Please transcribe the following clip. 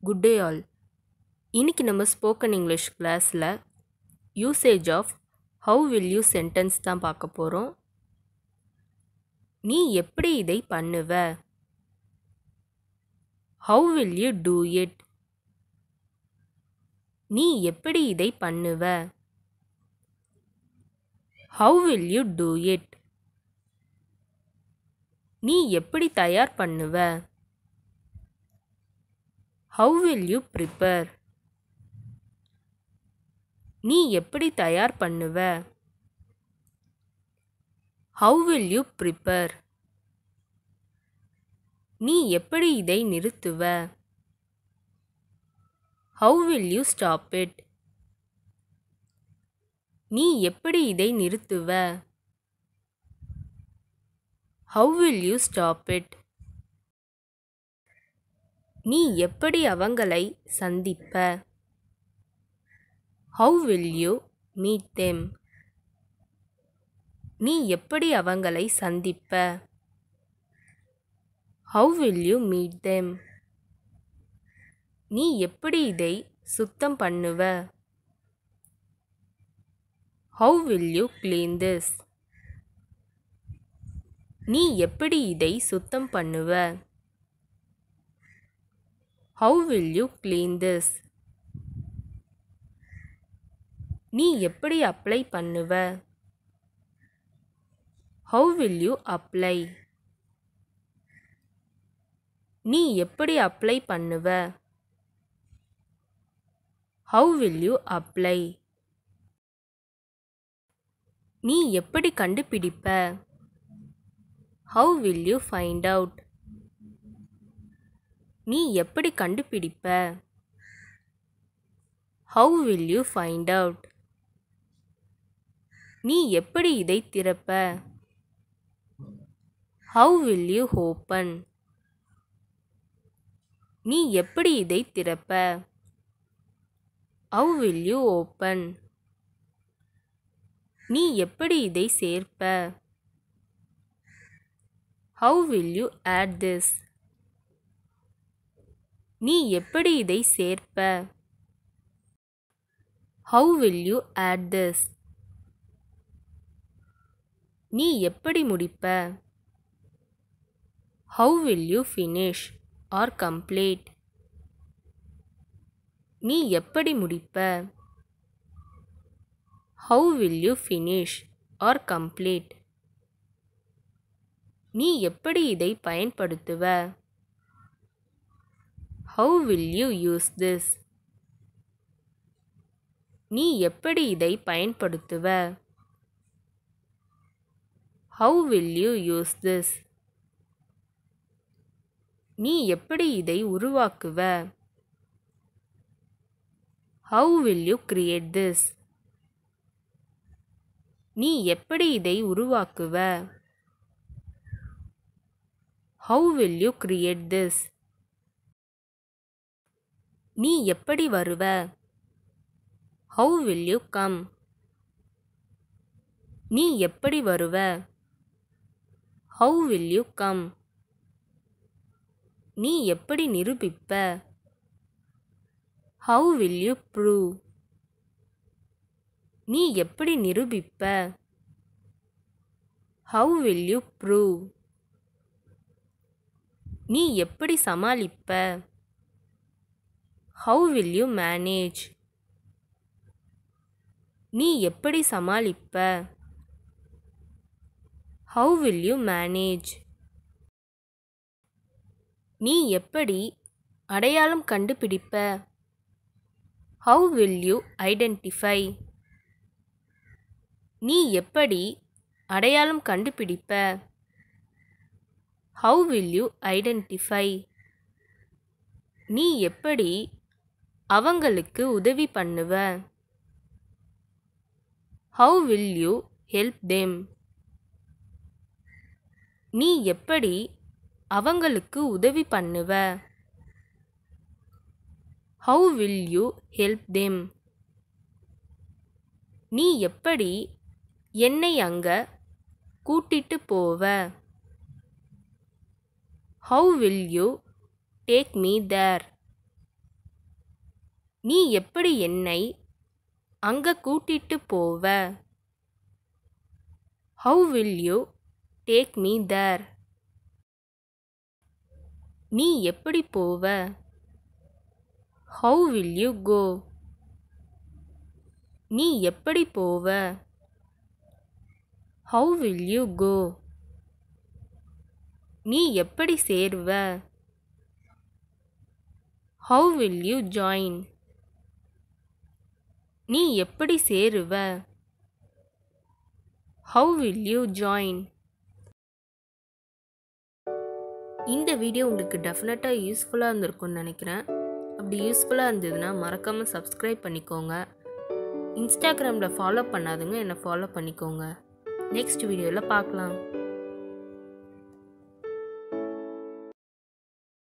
Good day all. இன்னைக்கு நம்ம spoken English கிளாஸில் usage of how will you sentence தான் பார்க்க போகிறோம். நீ எப்படி இதை பண்ணுவ? How will you do it? நீ எப்படி இதை பண்ணுவ? How will you do it? நீ எப்படி தயார் பண்ணுவ? How will you prepare? நீ எப்படி தயார் பண்ணுவ? How will you prepare? நீ எப்படி இதை நிறுத்துவ? How will you stop it? நீ எப்படி இதை நிறுத்துவ? How will you stop it? நீ எப்படி அவங்களை சந்திப்ப? How will you meet them? நீ எப்படி அவங்களை சந்திப்ப? How will you meet them? நீ எப்படி இதை சுத்தம் பண்ணுவ? How will you clean this? நீ எப்படி இதை சுத்தம் பண்ணுவ? How will you clean this? நீ எப்படி அப்ளை பண்ணுவ? How will you apply? நீ எப்படி அப்ளை பண்ணுவ? How will you apply? நீ எப்படி கண்டுபிடிப்ப? How will you find out? நீ எப்படி கண்டுபிடிப்ப? How will you find out? நீ எப்படி இதை திறப்ப? How will you open? நீ எப்படி இதை திறப்ப? How will you open? நீ எப்படி இதை சேர்ப்ப? How will you add this? நீ எப்படி இதை சேர்ப்ப? How will you add this? நீ எப்படி முடிப்ப? How will you finish or complete? நீ எப்படி முடிப்ப? How will you finish or complete? நீ எப்படி இதை பயன்படுத்துவ? How will you use this? நீ எப்படி இதை பயன்படுத்துவ? How will you use this? நீ எப்படி இதை உருவாக்குவ? How will you create this? நீ எப்படி இதை உருவாக்குவ? How will you create this? நீ எப்படி வருவ? How will you come? நீ எப்படி வருவ? How will you come? நீ எப்படி நிரூபிப்ப? How will you prove? நீ எப்படி நிரூபிப்ப? How will you prove? நீ எப்படி சமாளிப்ப? How will you manage? நீ எப்படி சமாளிப்ப? How will you manage? நீ எப்படி அடையாளம் கண்டுபிடிப்ப? How will you identify? நீ எப்படி அடையாளம் கண்டுபிடிப்ப? How will you identify? நீ எப்படி அவங்களுக்கு உதவி பண்ணுவ? How will you help them? நீ எப்படி அவங்களுக்கு உதவி பண்ணுவ? How will you help them? நீ எப்படி என்னை அங்க கூட்டிட்டு போவ? How will you take me there? நீ எப்படி என்னை அங்க கூட்டிட்டு போவ? How will you take me there? நீ எப்படி போவ? How will you go? நீ எப்படி போவ? How will you go? நீ எப்படி சேருவ? How will you join? நீ எப்படி சேருவ? How will you join? இந்த வீடியோ உங்களுக்கு டெஃபினட்டாக யூஸ்ஃபுல்லாக இருந்திருக்கும்னு நினைக்கிறேன். அப்படி யூஸ்ஃபுல்லாக இருந்ததுன்னா மறக்காமல் சப்ஸ்கிரைப் பண்ணிக்கோங்க. இன்ஸ்டாகிராமில் ஃபாலோ பண்ணாதுங்க என்னை ஃபாலோ பண்ணிக்கோங்க. நெக்ஸ்ட் வீடியோவில் பார்க்கலாம்.